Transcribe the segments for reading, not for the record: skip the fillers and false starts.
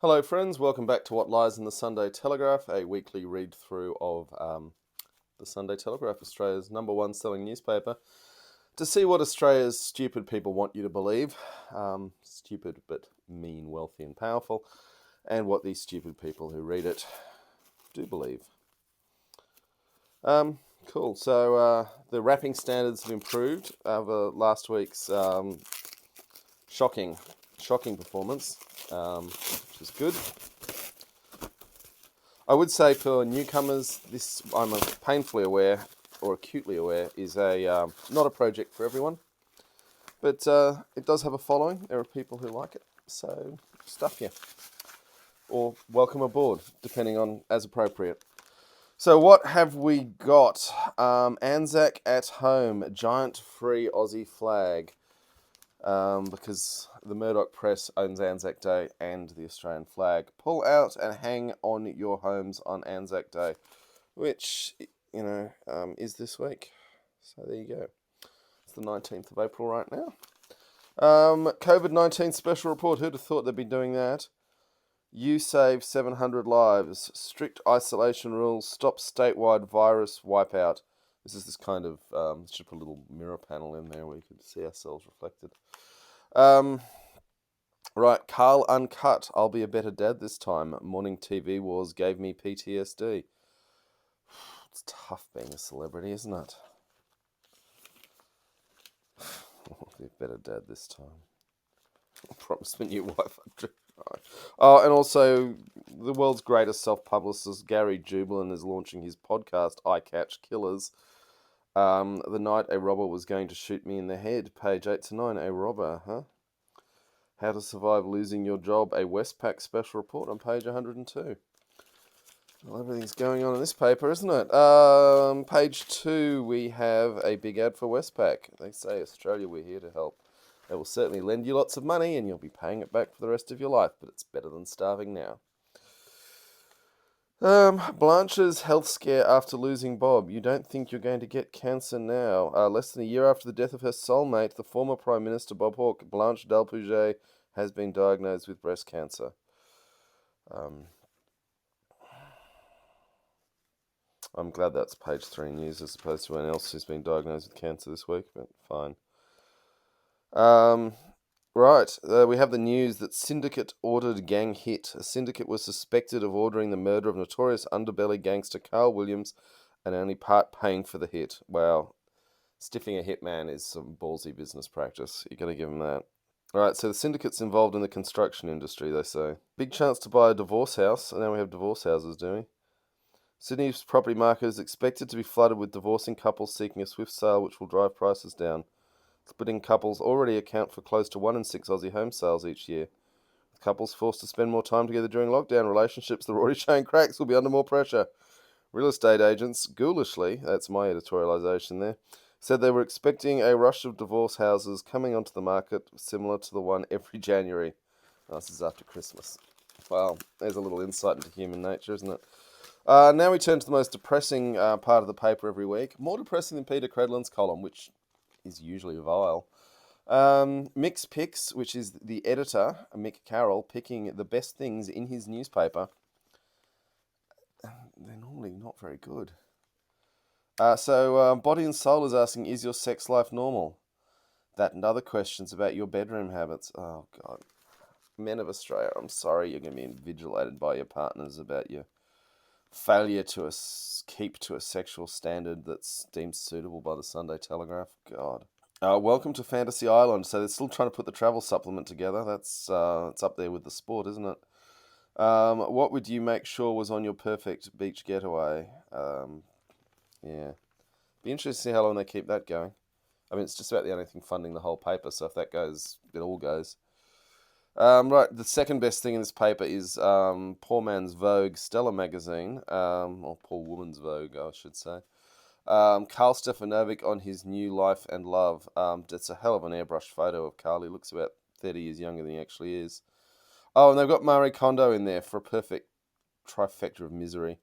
Hello friends, welcome back to What Lies in the Sunday Telegraph, a weekly read-through of the Sunday Telegraph, Australia's number one selling newspaper, to see what Australia's stupid people want you to believe. Stupid but mean, wealthy and powerful, and what these stupid people who read it do believe. Cool, so the wrapping standards have improved over last week's shocking performance, which is good. I would say for newcomers, this, I'm painfully aware, or acutely aware, is a not a project for everyone. But it does have a following. There are people who like it. So stuff you. Or welcome aboard, depending on as appropriate. So what have we got? Anzac at home, giant free Aussie flag. Because the Murdoch press owns Anzac Day and the Australian flag. Pull out and hang on your homes on Anzac Day, which, is this week. So there you go. It's the 19th of April right now. COVID-19 special report. Who'd have thought they'd be doing that? You save 700 lives. Strict isolation rules. Stop statewide virus wipeout. This is this kind of, should put a little mirror panel in there where you can see ourselves reflected. Right, Carl Uncut. I'll be a better dad this time. Morning TV wars gave me PTSD. It's tough being a celebrity, isn't it? I'll be a better dad this time. I promise my new wife. Oh, and also, the world's greatest self-publicist, Gary Jubelin, is launching his podcast, I Catch Killers. The night a robber was going to shoot me in the head. Page 8 to 9. A robber, huh? How to survive losing your job. A Westpac special report on page 102. Well, everything's going on in this paper, isn't it? Page 2, we have a big ad for Westpac. They say, Australia, we're here to help. They will certainly lend you lots of money and you'll be paying it back for the rest of your life, but it's better than starving now. Blanche's health scare after losing Bob. You don't think you're going to get cancer now. Less than a year after the death of her soulmate, the former Prime Minister Bob Hawke, Blanche Delpouget, has been diagnosed with breast cancer. I'm glad that's page 3 news as opposed to anyone else who's been diagnosed with cancer this week, but fine. Right, we have the news that syndicate ordered gang hit. A syndicate was suspected of ordering the murder of notorious underbelly gangster Carl Williams and only part paying for the hit. Wow. Stiffing a hitman is some ballsy business practice. You gotta give him that. Alright, so the syndicate's involved in the construction industry, they say. Big chance to buy a divorce house, and now we have divorce houses, do we? Sydney's property market is expected to be flooded with divorcing couples seeking a swift sale which will drive prices down. Splitting couples already account for close to 1 in 6 Aussie home sales each year. With couples forced to spend more time together during lockdown, relationships that are already showing cracks will be under more pressure. Real estate agents, ghoulishly, that's my editorialisation there, said they were expecting a rush of divorce houses coming onto the market similar to the one every January. Oh, this is after Christmas. Well, there's a little insight into human nature, isn't it? Now we turn to the most depressing part of the paper every week. More depressing than Peter Credlin's column, which is usually vile. Mick's Picks, which is the editor, Mick Carroll, picking the best things in his newspaper. They're normally not very good. So Body and Soul is asking, is your sex life normal? That and other questions about your bedroom habits. Oh, God. Men of Australia, I'm sorry you're going to be invigilated by your partners about your failure to keep to a sexual standard that's deemed suitable by the Sunday Telegraph. God. Welcome to Fantasy Island. So they're still trying to put the travel supplement together. That's it's up there with the sport, isn't it? What would you make sure was on your perfect beach getaway? Yeah. Be interesting to see how long they keep that going. I mean, it's just about the only thing funding the whole paper, so if that goes, it all goes. Right, the second best thing in this paper is Poor Man's Vogue Stella magazine, or Poor Woman's Vogue, I should say. Carl Stefanovic on his new life and love. It's a hell of an airbrushed photo of Carl. He looks about 30 years younger than he actually is. Oh, and they've got Marie Kondo in there for a perfect trifecta of misery.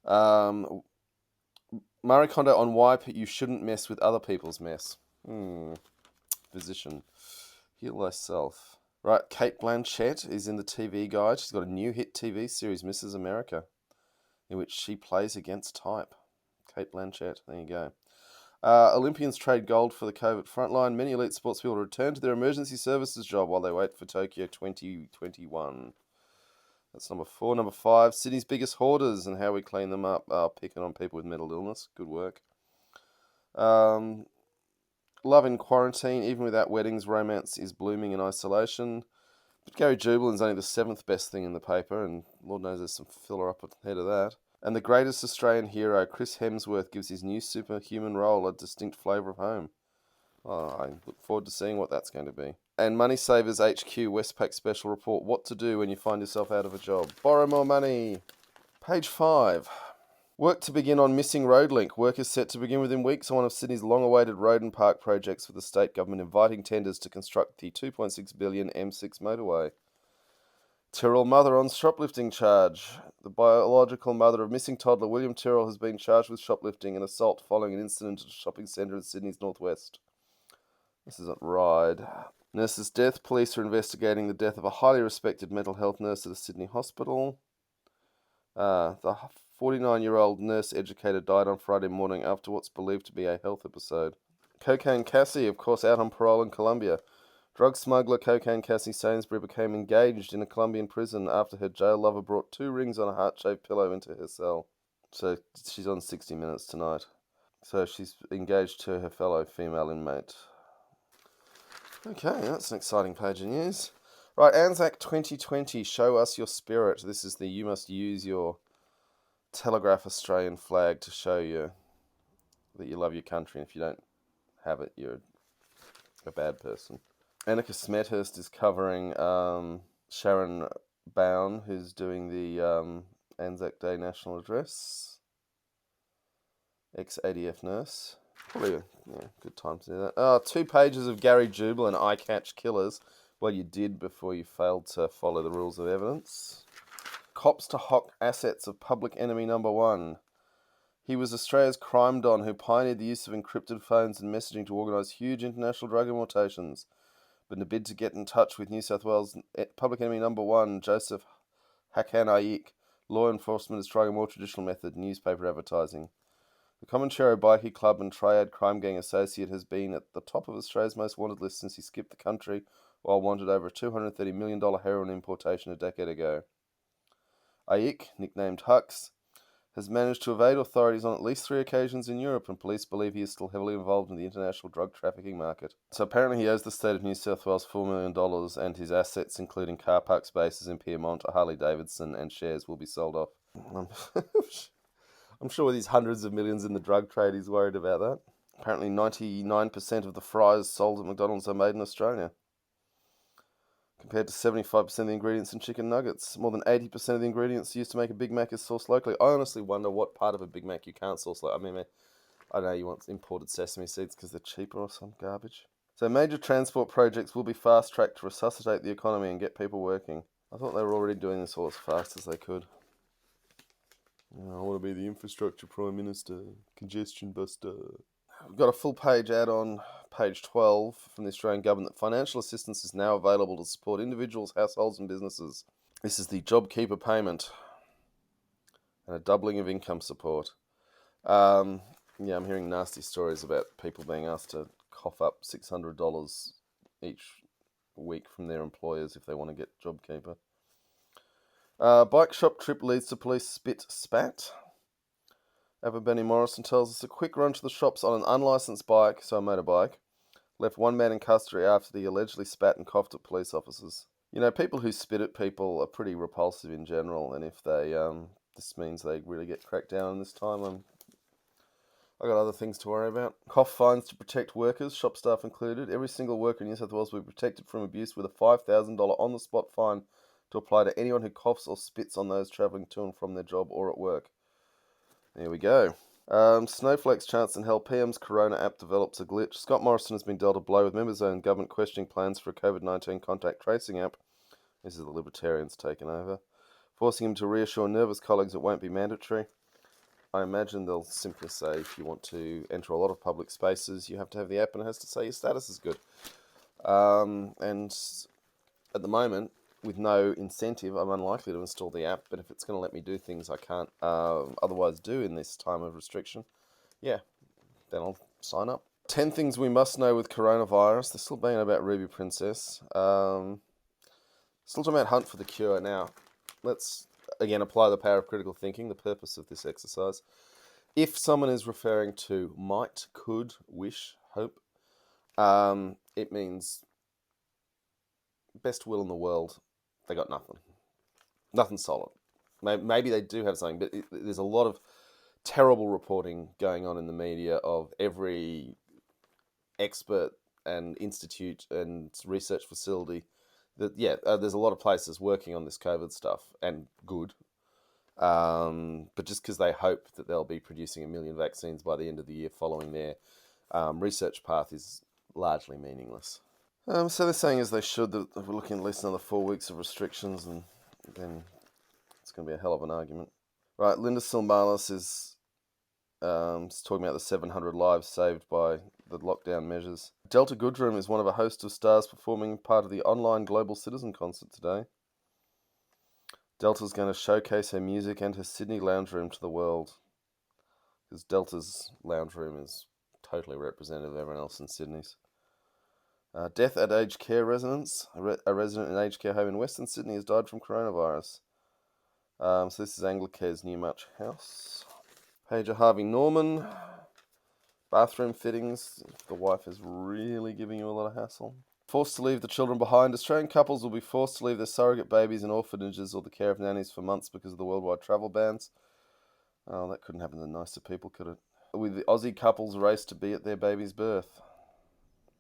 Marie Kondo on why you shouldn't mess with other people's mess. Physician. Heal thyself. Right, Kate Blanchett is in the TV Guide. She's got a new hit TV series, Mrs. America, in which she plays against type. Kate Blanchett, there you go. Olympians trade gold for the COVID frontline. Many elite sports people return to their emergency services job while they wait for Tokyo 2021. That's number 4. Number 5, Sydney's biggest hoarders and how we clean them up. Picking on people with mental illness. Good work. Love in quarantine. Even without weddings, romance is blooming in isolation. But Gary Jubilin's only the 7th best thing in the paper, and Lord knows there's some filler up ahead of that. And the greatest Australian hero, Chris Hemsworth, gives his new superhuman role a distinct flavour of home. I look forward to seeing what that's going to be. And Money Savers HQ Westpac special report, what to do when you find yourself out of a job. Borrow more money. Page 5. Work to begin on missing road link. Work is set to begin within weeks on one of Sydney's long-awaited road and park projects, with the state government inviting tenders to construct the $2.6 billion M6 motorway. Tyrrell mother on shoplifting charge. The biological mother of missing toddler William Tyrrell has been charged with shoplifting and assault following an incident at a shopping centre in Sydney's northwest. This isn't Ride. Nurse's death. Police are investigating the death of a highly respected mental health nurse at a Sydney hospital. The 49-year-old nurse educator died on Friday morning after what's believed to be a health episode. Cocaine Cassie, of course, out on parole in Colombia. Drug smuggler Cocaine Cassie Sainsbury became engaged in a Colombian prison after her jail lover brought 2 rings on a heart-shaped pillow into her cell. So she's on 60 Minutes tonight. So she's engaged to her fellow female inmate. Okay, that's an exciting page of news. Right, Anzac 2020, show us your spirit. This is the you must use your Telegraph Australian flag to show you that you love your country. And if you don't have it, you're a bad person. Annika Smethurst is covering Sharon Bown, who's doing the Anzac Day National Address. Ex-ADF nurse. Probably a good time to do that. 2 pages of Gary Jubilee and I Catch Killers. Well, you did before you failed to follow the rules of evidence. Cops to hock assets of public enemy number 1. He was Australia's crime don who pioneered the use of encrypted phones and messaging to organise huge international drug importations. But in a bid to get in touch with New South Wales public enemy number 1, Joseph Hakan Ayik, law enforcement is trying a more traditional method, newspaper advertising. The Comanchero Bikie Club and Triad crime gang associate has been at the top of Australia's most wanted list since he skipped the country while wanted over a $230 million heroin importation a decade ago. Ayik, nicknamed Hux, has managed to evade authorities on at least 3 occasions in Europe, and police believe he is still heavily involved in the international drug trafficking market. So apparently he owes the state of New South Wales $4 million, and his assets, including car park spaces in Pyrmont, a Harley-Davidson, and shares, will be sold off. I'm sure with his hundreds of millions in the drug trade, he's worried about that. Apparently 99% of the fries sold at McDonald's are made in Australia, compared to 75% of the ingredients in chicken nuggets. More than 80% of the ingredients used to make a Big Mac is sourced locally. I honestly wonder what part of a Big Mac you can't source locally. I mean, I don't know, you want imported sesame seeds because they're cheaper or some garbage. So major transport projects will be fast-tracked to resuscitate the economy and get people working. I thought they were already doing this all as fast as they could. I want to be the infrastructure prime minister, congestion buster. We've got a full page ad on page 12 from the Australian government that financial assistance is now available to support individuals, households and businesses. This is the JobKeeper payment and a doubling of income support. I'm hearing nasty stories about people being asked to cough up $600 each week from their employers if they want to get JobKeeper. Bike shop trip leads to police spit spat. Ava Benny Morrison tells us a quick run to the shops on an unlicensed bike, so a motorbike, left 1 man in custody after he allegedly spat and coughed at police officers. You know, people who spit at people are pretty repulsive in general, and if they, this means they really get cracked down on this time, I got other things to worry about. Cough fines to protect workers, shop staff included. Every single worker in New South Wales will be protected from abuse with a $5,000 on-the-spot fine to apply to anyone who coughs or spits on those travelling to and from their job or at work. There we go. Snowflake's chance in hell. PM's Corona app develops a glitch. Scott Morrison has been dealt a blow with members' own government questioning plans for a COVID-19 contact tracing app. This is the Libertarians taking over, forcing him to reassure nervous colleagues it won't be mandatory. I imagine they'll simply say if you want to enter a lot of public spaces, you have to have the app and it has to say your status is good. And at the moment, with no incentive, I'm unlikely to install the app, but if it's going to let me do things I can't otherwise do in this time of restriction, yeah, then I'll sign up. 10 things we must know with coronavirus. They're still banging about Ruby Princess. Still talking about hunt for the cure. Now, let's, again, apply the power of critical thinking, the purpose of this exercise. If someone is referring to might, could, wish, hope, it means best will in the world. They got nothing. Nothing solid. Maybe they do have something, but there's a lot of terrible reporting going on in the media of every expert and institute and research facility that, there's a lot of places working on this COVID stuff, and good. But just because they hope that they'll be producing 1 million vaccines by the end of the year following their research path is largely meaningless. So they're saying as they should that we're looking at least another 4 weeks of restrictions, and then it's going to be a hell of an argument. Right, Linda Silmalis is talking about the 700 lives saved by the lockdown measures. Delta Goodrem is one of a host of stars performing part of the online Global Citizen concert today. Delta's going to showcase her music and her Sydney lounge room to the world, because Delta's lounge room is totally representative of everyone else in Sydney's. Death at aged care residence. A resident in an aged care home in Western Sydney has died from coronavirus. So this is Anglicare's Newmarch House. Page of Harvey Norman. Bathroom fittings. The wife is really giving you a lot of hassle. Forced to leave the children behind. Australian couples will be forced to leave their surrogate babies in orphanages or the care of nannies for months because of the worldwide travel bans. Oh, that couldn't happen to nicer people, could it? With the Aussie couples race to be at their baby's birth.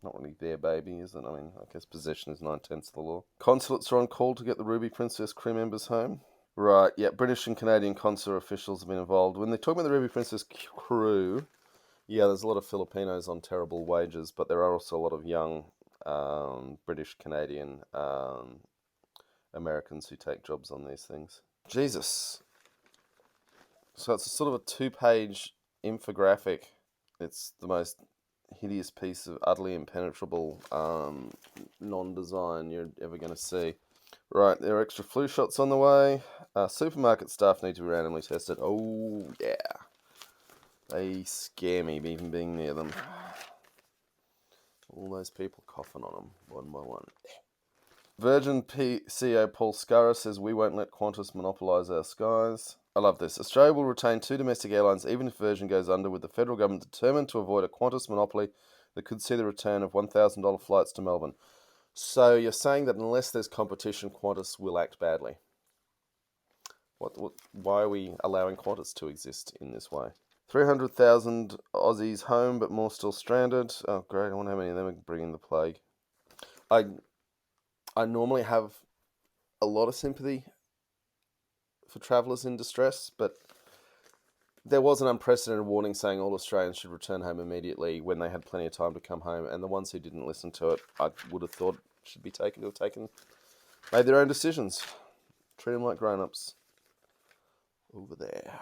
Not really their baby, is it? I mean, I guess possession is 9/10 of the law. Consulates are on call to get the Ruby Princess crew members home. Right, yeah, British and Canadian consular officials have been involved. When they talk about the Ruby Princess crew, yeah, there's a lot of Filipinos on terrible wages, but there are also a lot of young British, Canadian, Americans who take jobs on these things. Jesus. So it's a sort of a 2-page infographic. It's the most hideous piece of utterly impenetrable non-design you're ever going to see. Right, there are extra flu shots on the way. Supermarket staff need to be randomly tested. Oh, yeah. They scare me even being near them. All those people coughing on them, one by one. Virgin CEO Paul Scurra says we won't let Qantas monopolise our skies. I love this. Australia will retain 2 domestic airlines even if Virgin goes under, with the federal government determined to avoid a Qantas monopoly that could see the return of $1,000 flights to Melbourne. So you're saying that unless there's competition, Qantas will act badly. Why are we allowing Qantas to exist in this way? 300,000 Aussies home, but more still stranded. Oh, great. I wonder how many of them are bringing the plague. I normally have a lot of sympathy for travellers in distress, but there was an unprecedented warning saying all Australians should return home immediately when they had plenty of time to come home, and the ones who didn't listen to it, I would have thought should be made their own decisions. Treat them like grown-ups. Over there.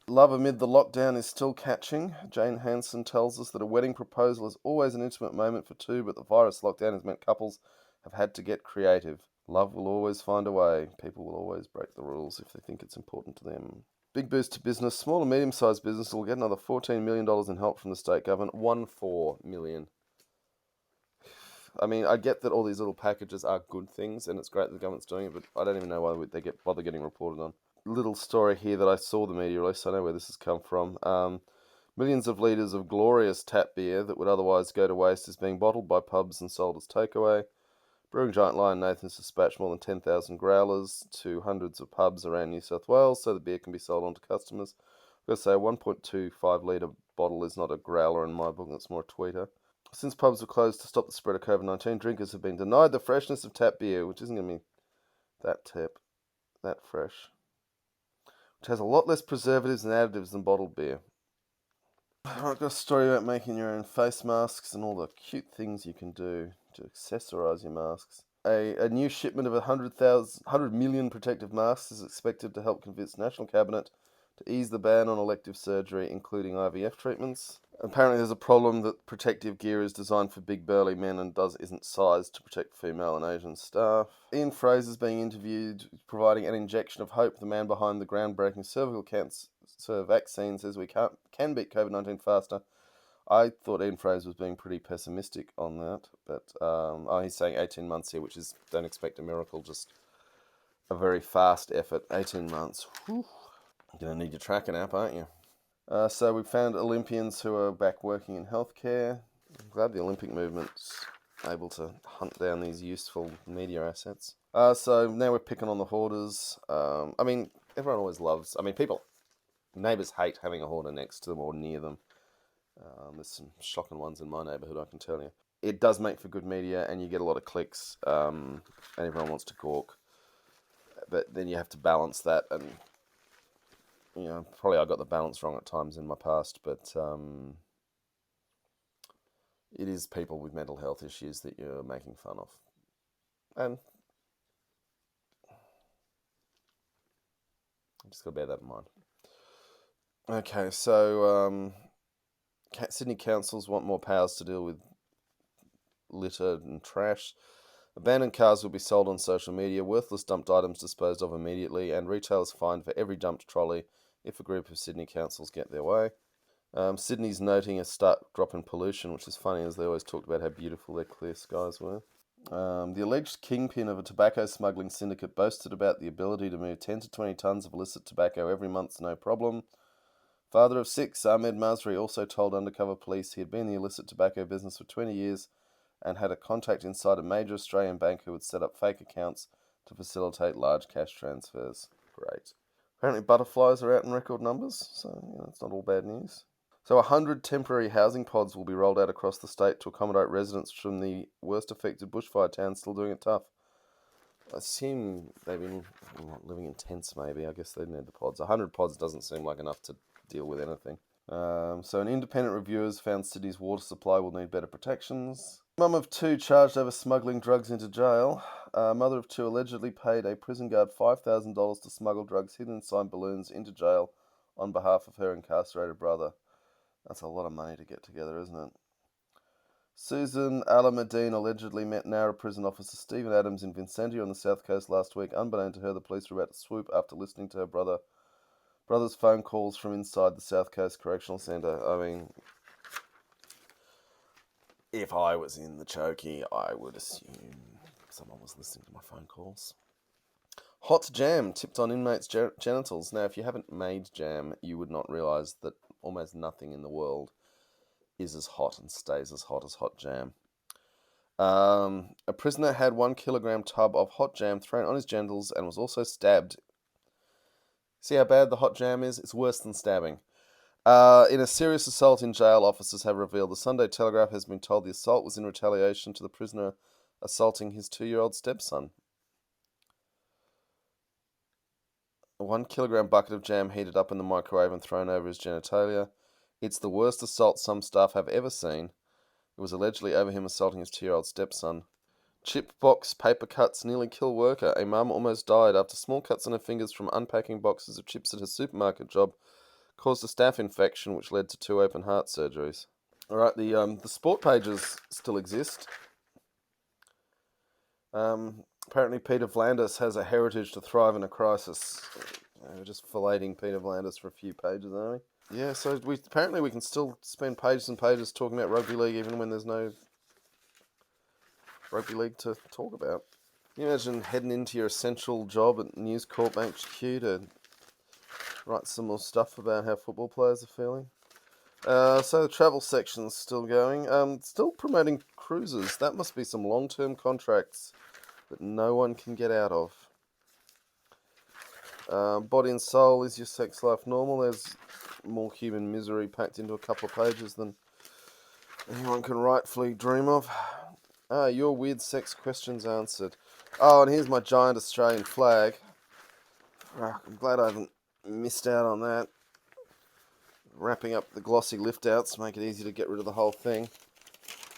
Love amid the lockdown is still catching. Jane Hanson tells us that a wedding proposal is always an intimate moment for two, but the virus lockdown has meant couples have had to get creative. Love will always find a way. People will always break the rules if they think it's important to them. Big boost to business. Small and medium-sized business will get another $14 million in help from the state government. 14 million. I mean, I get that all these little packages are good things, and it's great that the government's doing it, but I don't even know why they bother getting reported on. Little story here that I saw the media release, so I know where this has come from. Millions of litres of glorious tap beer that would otherwise go to waste is being bottled by pubs and sold as takeaway. Brewing giant Lion Nathan's dispatched more than 10,000 growlers to hundreds of pubs around New South Wales so the beer can be sold on to customers. I've got to say, a 1.25 litre bottle is not a growler in my book, it's more a tweeter. Since pubs were closed to stop the spread of COVID-19, drinkers have been denied the freshness of tap beer, which isn't going to be that fresh, which has a lot less preservatives and additives than bottled beer. I've got a story about making your own face masks and all the cute things you can do to accessorise your masks. A new shipment of 100 million protective masks is expected to help convince National Cabinet to ease the ban on elective surgery, including IVF treatments. Apparently, there's a problem that protective gear is designed for big burly men and isn't sized to protect female and Asian staff. Ian Fraser's being interviewed, providing an injection of hope. The man behind the groundbreaking cervical cancer vaccine says we can beat COVID-19 faster. I thought Ian Fraser was being pretty pessimistic on that, but he's saying 18 months here, which is don't expect a miracle, just a very fast effort. 18 months. Whew. You're gonna need your tracking app, aren't you? So we found Olympians who are back working in healthcare. I'm glad the Olympic movement's able to hunt down these useful media assets. So now we're picking on the hoarders. I mean, everyone always loves. I mean, neighbours hate having a hoarder next to them or near them. There's some shocking ones in my neighbourhood, I can tell you. It does make for good media, and you get a lot of clicks, and everyone wants to gawk. But then you have to balance that, and probably I got the balance wrong at times in my past, but it is people with mental health issues that you're making fun of. And I'm just got to bear that in mind. Okay, so Sydney councils want more powers to deal with litter and trash. Abandoned cars will be sold on social media, worthless dumped items disposed of immediately, and retailers fined for every dumped trolley if a group of Sydney councils get their way. Sydney's noting a stark drop in pollution, which is funny as they always talked about how beautiful their clear skies were. The alleged kingpin of a tobacco smuggling syndicate boasted about the ability to move 10 to 20 tonnes of illicit tobacco every month, no problem. Father of 6, Ahmed Masri, also told undercover police he had been in the illicit tobacco business for 20 years and had a contact inside a major Australian bank who would set up fake accounts to facilitate large cash transfers. Great. Apparently butterflies are out in record numbers, so it's not all bad news. So 100 temporary housing pods will be rolled out across the state to accommodate residents from the worst affected bushfire towns still doing it tough. I assume they've been living in tents maybe. I guess they need the pods. 100 pods doesn't seem like enough to deal with anything. So an independent reviewer has found Sydney's water supply will need better protections. Mum of 2 charged over smuggling drugs into jail. Mother of 2 allegedly paid a prison guard $5,000 to smuggle drugs hidden inside balloons into jail on behalf of her incarcerated brother. That's a lot of money to get together, isn't it? Susan Alameddine allegedly met Nara prison officer Stephen Adams in Vicentia on the south coast last week. Unbeknown to her, the police were about to swoop after listening to her brother's phone calls from inside the South Coast Correctional Centre. I mean, if I was in the chokey, I would assume someone was listening to my phone calls. Hot jam tipped on inmates' genitals. Now, if you haven't made jam, you would not realise that almost nothing in the world is as hot and stays as hot jam. A prisoner had 1 kilogram tub of hot jam thrown on his genitals and was also stabbed. See how bad the hot jam is? It's worse than stabbing. In a serious assault in jail, officers have revealed. The Sunday Telegraph has been told the assault was in retaliation to the prisoner assaulting his 2-year-old stepson. A 1 kilogram bucket of jam heated up in the microwave and thrown over his genitalia. It's the worst assault some staff have ever seen. It was allegedly over him assaulting his 2-year-old stepson. Chip box paper cuts nearly kill worker. A mum almost died after small cuts on her fingers from unpacking boxes of chips at her supermarket job caused a staph infection which led to 2 open heart surgeries. Alright, the sport pages still exist. Apparently Peter Vlandis has a heritage to thrive in a crisis. We're just filleting Peter Vlandis for a few pages, aren't we? Yeah, so we can still spend pages and pages talking about rugby league even when there's no rugby league to talk about. Can you imagine heading into your essential job at News Corp HQ to write some more stuff about how football players are feeling? So the travel section's still going. Still promoting cruises. That must be some long-term contracts that no one can get out of. Body and soul, is your sex life normal? There's more human misery packed into a couple of pages than anyone can rightfully dream of. Your weird sex questions answered. Oh, and here's my giant Australian flag. I'm glad I haven't missed out on that. Wrapping up the glossy lift outs, make it easy to get rid of the whole thing.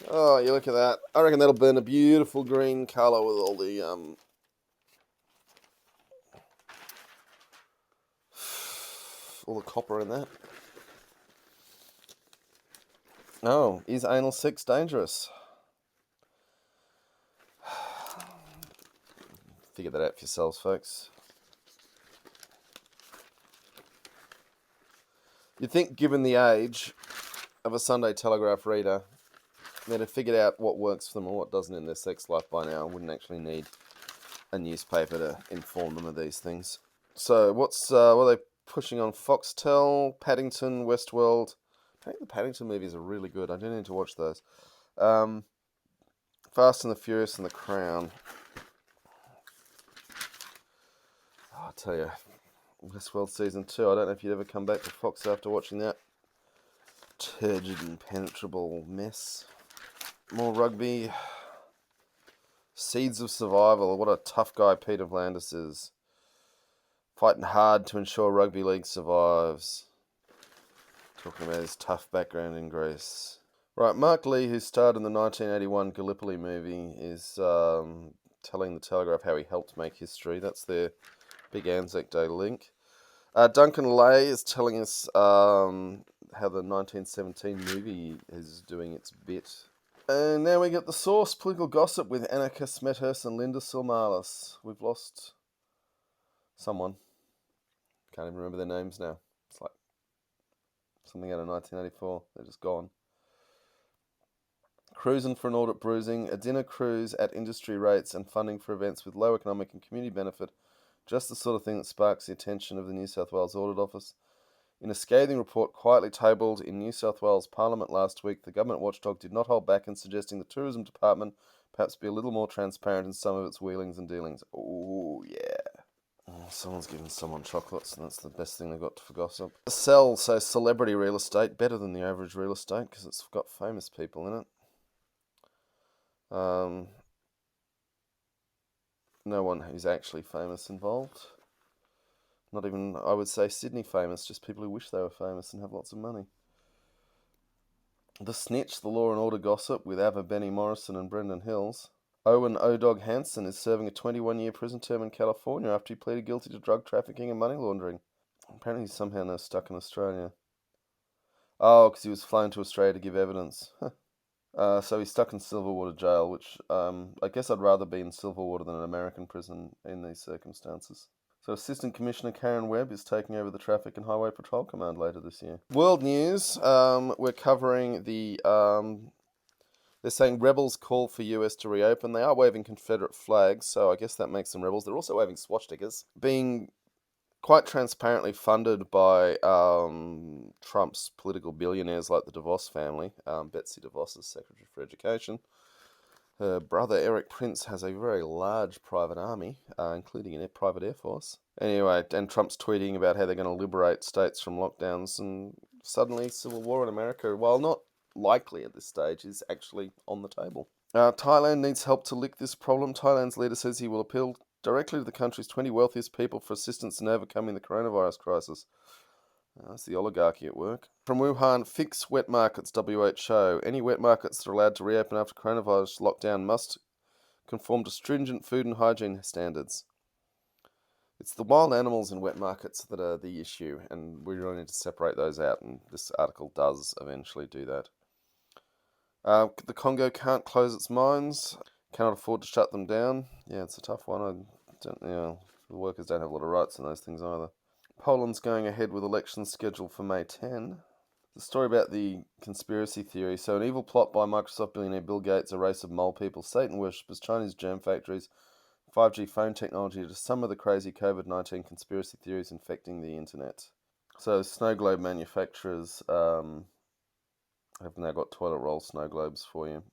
Oh, you look at that. I reckon that'll burn a beautiful green colour with all the copper in that. Oh, is anal sex dangerous? Figure that out for yourselves, folks. You'd think, given the age of a Sunday Telegraph reader, they'd have figured out what works for them and what doesn't in their sex life by now. Wouldn't actually need a newspaper to inform them of these things. So, what are they pushing on? Foxtel, Paddington, Westworld. I think the Paddington movies are really good. I do need to watch those. Fast and the Furious and The Crown. Oh, I'll tell you, Westworld Season 2. I don't know if you'd ever come back to Fox after watching that turgid, impenetrable mess. More rugby. Seeds of Survival. What a tough guy Peter Vlandis is. Fighting hard to ensure rugby league survives. Talking about his tough background in Greece. Right, Mark Lee, who starred in the 1981 Gallipoli movie, is telling the Telegraph how he helped make history. That's their big Anzac Day link. Duncan Lay is telling us how the 1917 movie is doing its bit. And now we get the source, political gossip with Annika Smethurst and Linda Silmarlis. We've lost someone. Can't even remember their names now. It's like something out of 1984. They're just gone. Cruising for an audit bruising, a dinner cruise at industry rates and funding for events with low economic and community benefit. Just the sort of thing that sparks the attention of the New South Wales Audit Office. In a scathing report quietly tabled in New South Wales Parliament last week, the government watchdog did not hold back in suggesting the Tourism Department perhaps be a little more transparent in some of its wheelings and dealings. Oh, yeah. Oh, someone's giving someone chocolates, and that's the best thing they've got for gossip. Sell, so celebrity real estate, better than the average real estate because it's got famous people in it. No one who's actually famous involved. Not even, I would say, Sydney famous, just people who wish they were famous and have lots of money. The Snitch, the Law and Order gossip with Ava Benny Morrison and Brendan Hills. Owen O-Dog Hansen is serving a 21-year prison term in California after he pleaded guilty to drug trafficking and money laundering. Apparently he's somehow now stuck in Australia. Oh, because he was flown to Australia to give evidence. So he's stuck in Silverwater jail, which I guess I'd rather be in Silverwater than an American prison in these circumstances. So Assistant Commissioner Karen Webb is taking over the Traffic and Highway Patrol Command later this year. World news, we're covering the... they're saying rebels call for US to reopen. They are waving Confederate flags, so I guess that makes them rebels. They're also waving swastikas. Being quite transparently funded by Trump's political billionaires like the DeVos family. Betsy DeVos is Secretary for Education. Her brother, Eric Prince, has a very large private army, including a private air force. Anyway, and Trump's tweeting about how they're going to liberate states from lockdowns, and suddenly civil war in America, while not likely at this stage, is actually on the table. Thailand needs help to lick this problem. Thailand's leader says he will appeal directly to the country's 20 wealthiest people for assistance in overcoming the coronavirus crisis. That's the oligarchy at work. From Wuhan, fix wet markets, WHO. Any wet markets that are allowed to reopen after coronavirus lockdown must conform to stringent food and hygiene standards. It's the wild animals in wet markets that are the issue, and we really need to separate those out, and this article does eventually do that. The Congo can't close its mines, cannot afford to shut them down. Yeah, it's a tough one. The workers don't have a lot of rights in those things either. Poland's going ahead with elections scheduled for May 10. The story about the conspiracy theory. So an evil plot by Microsoft billionaire Bill Gates, a race of mole people, Satan worshippers, Chinese germ factories, 5G phone technology to some of the crazy COVID-19 conspiracy theories infecting the internet. So snow globe manufacturers have now got toilet roll snow globes for you.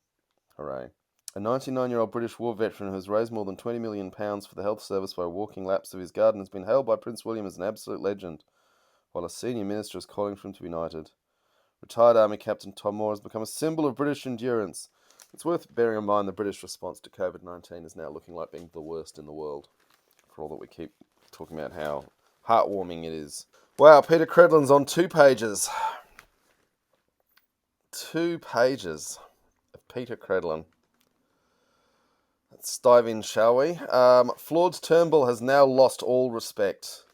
Hooray. A 99-year-old British war veteran who has raised more than £20 million for the health service by walking laps of his garden has been hailed by Prince William as an absolute legend, while a senior minister is calling for him to be knighted. Retired Army Captain Tom Moore has become a symbol of British endurance. It's worth bearing in mind the British response to COVID-19 is now looking like being the worst in the world, for all that we keep talking about how heartwarming it is. Wow, Peter Credlin's on 2 pages. 2 pages of Peter Credlin. Let's dive in, shall we? Flawed Turnbull has now lost all respect.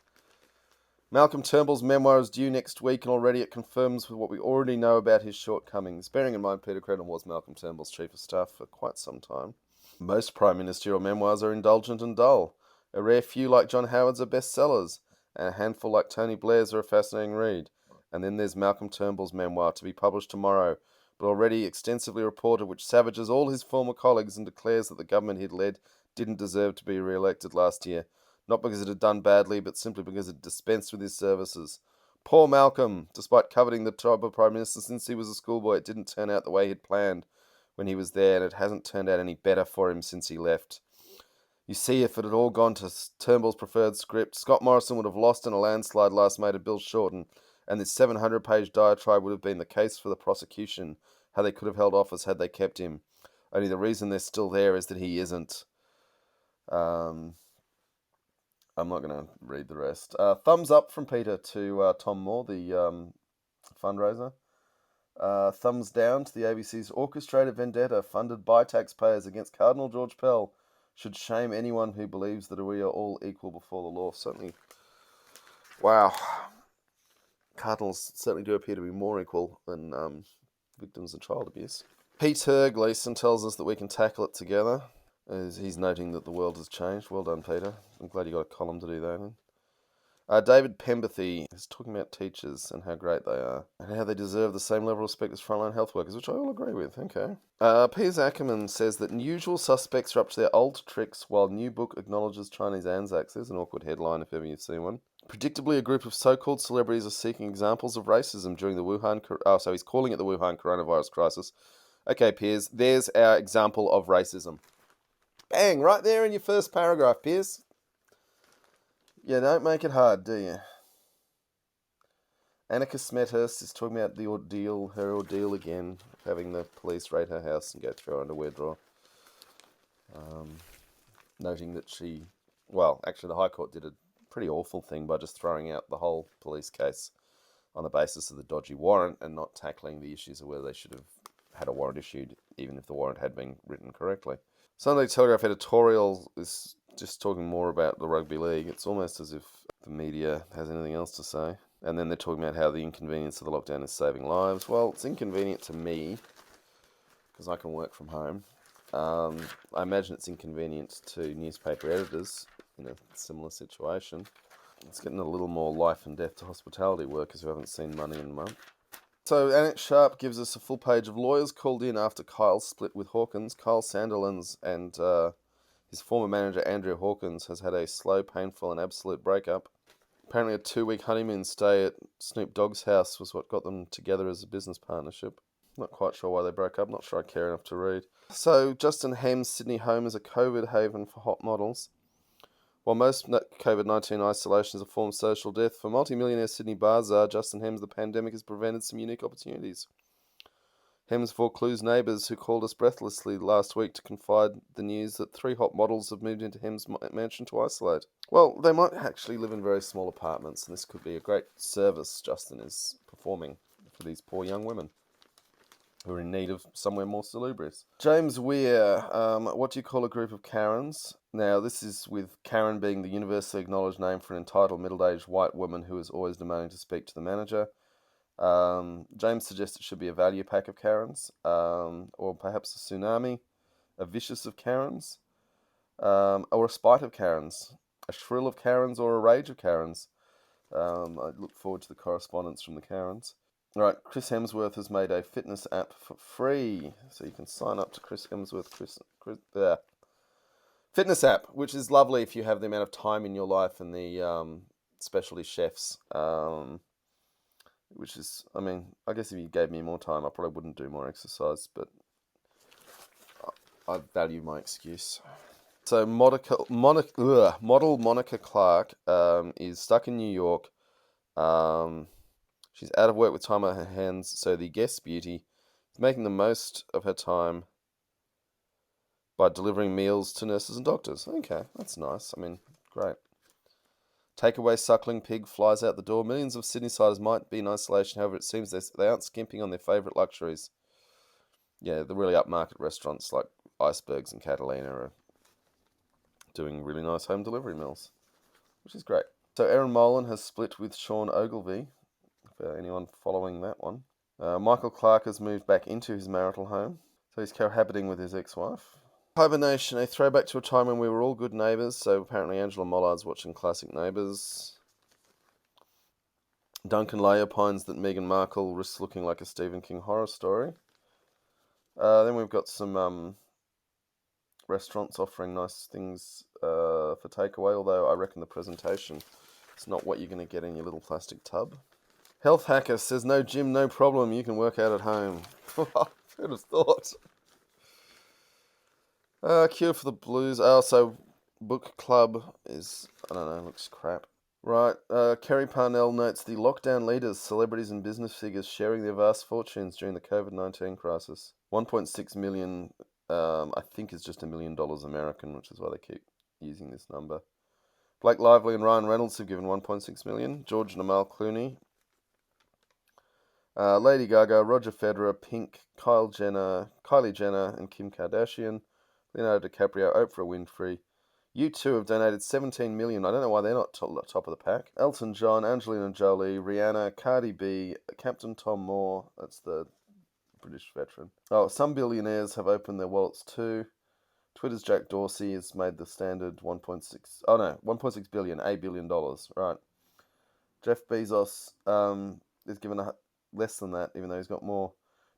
Malcolm Turnbull's memoir is due next week, and already it confirms what we already know about his shortcomings. Bearing in mind, Peter Crennan was Malcolm Turnbull's chief of staff for quite some time. Most prime ministerial memoirs are indulgent and dull. A rare few like John Howard's are bestsellers, and a handful like Tony Blair's are a fascinating read. And then there's Malcolm Turnbull's memoir, to be published tomorrow, but already extensively reported, which savages all his former colleagues and declares that the government he'd led didn't deserve to be re-elected last year. Not because it had done badly, but simply because it dispensed with his services. Poor Malcolm, despite coveting the job of Prime Minister since he was a schoolboy, it didn't turn out the way he'd planned when he was there, and it hasn't turned out any better for him since he left. You see, if it had all gone to Turnbull's preferred script, Scott Morrison would have lost in a landslide last May to Bill Shorten, and this 700-page diatribe would have been the case for the prosecution, how they could have held office had they kept him. Only the reason they're still there is that he isn't. I'm not going to read the rest. Thumbs up from Peter to Tom Moore, the fundraiser. Thumbs down to the ABC's orchestrated vendetta funded by taxpayers against Cardinal George Pell. Should shame anyone who believes that we are all equal before the law. Certainly, wow. Cardinals certainly do appear to be more equal than victims of child abuse. Peter Gleeson tells us that we can tackle it together. He's noting that the world has changed. Well done, Peter. I'm glad you got a column to do that in. David Pemberthy is talking about teachers and how great they are and how they deserve the same level of respect as frontline health workers, which I all agree with. Okay. Piers Ackerman says that usual suspects are up to their old tricks while new book acknowledges Chinese Anzacs. There's an awkward headline if ever you've seen one. Predictably, a group of so-called celebrities are seeking examples of racism during the Wuhan... so he's calling it the Wuhan coronavirus crisis. Okay, Piers, there's our example of racism. Bang, right there in your first paragraph, Piers. Yeah, don't make it hard, do you? Annika Smethurst is talking about her ordeal again, having the police raid her house and go through her underwear drawer. Noting that actually the High Court did a pretty awful thing by just throwing out the whole police case on the basis of the dodgy warrant and not tackling the issues of whether they should have had a warrant issued, even if the warrant had been written correctly. Sunday Telegraph editorial is just talking more about the rugby league. It's almost as if the media has anything else to say. And then they're talking about how the inconvenience of the lockdown is saving lives. Well, it's inconvenient to me because I can work from home. I imagine it's inconvenient to newspaper editors in a similar situation. It's getting a little more life and death to hospitality workers who haven't seen money in a month. So Annette Sharp gives us a full page of lawyers called in after Kyle's split with Hawkins. Kyle Sandilands and his former manager Andrew Hawkins has had a slow, painful and absolute breakup. Apparently a 2-week honeymoon stay at Snoop Dogg's house was what got them together as a business partnership. Not quite sure why they broke up, not sure I care enough to read. So Justin Hem's Sydney home is a COVID haven for hot models. While most COVID-19 isolation is a form of social death, for multi-millionaire Sydney Bazaar, Justin Hems, the pandemic has prevented some unique opportunities. Hems foreclosed neighbours who called us breathlessly last week to confide the news that 3 hot models have moved into Hems' mansion to isolate. Well, they might actually live in very small apartments, and this could be a great service Justin is performing for these poor young women who are in need of somewhere more salubrious. James Weir, what do you call a group of Karens? Now, this is with Karen being the universally acknowledged name for an entitled middle-aged white woman who is always demanding to speak to the manager. James suggests it should be a value pack of Karens, or perhaps a tsunami, a vicious of Karens, or a spite of Karens, a shrill of Karens, or a rage of Karens. I look forward to the correspondence from the Karens. All right, Chris Hemsworth has made a fitness app for free, so you can sign up to Chris Hemsworth fitness app, which is lovely if you have the amount of time in your life and the specialty chefs. Which is, I guess if you gave me more time, I probably wouldn't do more exercise, but I value my excuse. So model Monica Clark is stuck in New York. She's out of work with time on her hands, so the guest beauty is making the most of her time by delivering meals to nurses and doctors. Okay, that's nice. Great. Takeaway suckling pig flies out the door. Millions of Sydneysiders might be in isolation, however, it seems they aren't skimping on their favourite luxuries. Yeah, the really upmarket restaurants like Icebergs and Catalina are doing really nice home delivery meals, which is great. So Erin Molan has split with Sean Ogilvie, for anyone following that one. Michael Clarke has moved back into his marital home, so he's cohabiting with his ex-wife. Hibernation, a throwback to a time when we were all good neighbours, so apparently Angela Mollard's watching classic Neighbours. Duncan Lay opines that Meghan Markle risks looking like a Stephen King horror story. Then we've got some restaurants offering nice things for takeaway, although I reckon the presentation is not what you're going to get in your little plastic tub. Health Hacker says, no gym, no problem, you can work out at home. Who'd have thought? Cure for the Blues. So Book Club is, I don't know, looks crap. Right, Kerry Parnell notes the lockdown leaders, celebrities and business figures sharing their vast fortunes during the COVID-19 crisis. 1.6 million, I think is just $1 million American, which is why they keep using this number. Blake Lively and Ryan Reynolds have given 1.6 million. George and Amal Clooney. Lady Gaga, Roger Federer, Pink, Kylie Jenner and Kim Kardashian. Leonardo DiCaprio, Oprah Winfrey. U2 have donated 17 million. I don't know why they're not top of the pack. Elton John, Angelina Jolie, Rihanna, Cardi B, Captain Tom Moore. That's the British veteran. Oh, some billionaires have opened their wallets too. Twitter's Jack Dorsey has made the standard 1.6 billion, $1 billion. Right. Jeff Bezos is given less than that, even though he's got more.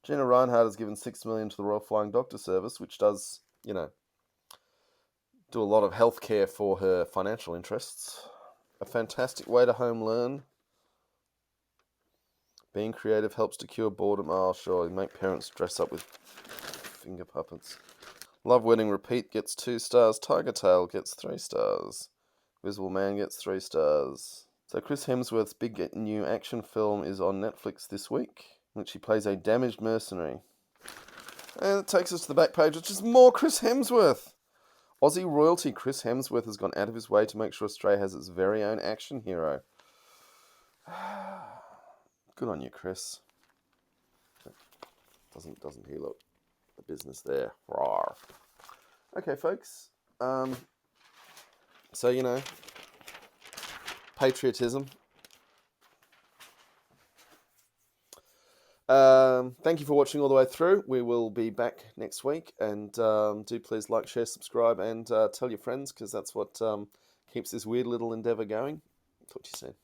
Gina Reinhardt has given 6 million to the Royal Flying Doctor Service, which does, do a lot of healthcare for her financial interests. A fantastic way to home learn. Being creative helps to cure boredom. Oh, sure. Make parents dress up with finger puppets. Love Wedding Repeat gets 2 stars. Tiger Tail gets 3 stars. Visible Man gets 3 stars. So Chris Hemsworth's big new action film is on Netflix this week, in which he plays a damaged mercenary. And it takes us to the back page, which is more Chris Hemsworth. Aussie royalty Chris Hemsworth has gone out of his way to make sure Australia has its very own action hero. Good on you, Chris. Doesn't he look the business there? Rawr. Okay, folks. So patriotism. Thank you for watching all the way through. We will be back next week, and do please like, share, subscribe, and tell your friends, because that's what keeps this weird little endeavour going. Talk to you soon.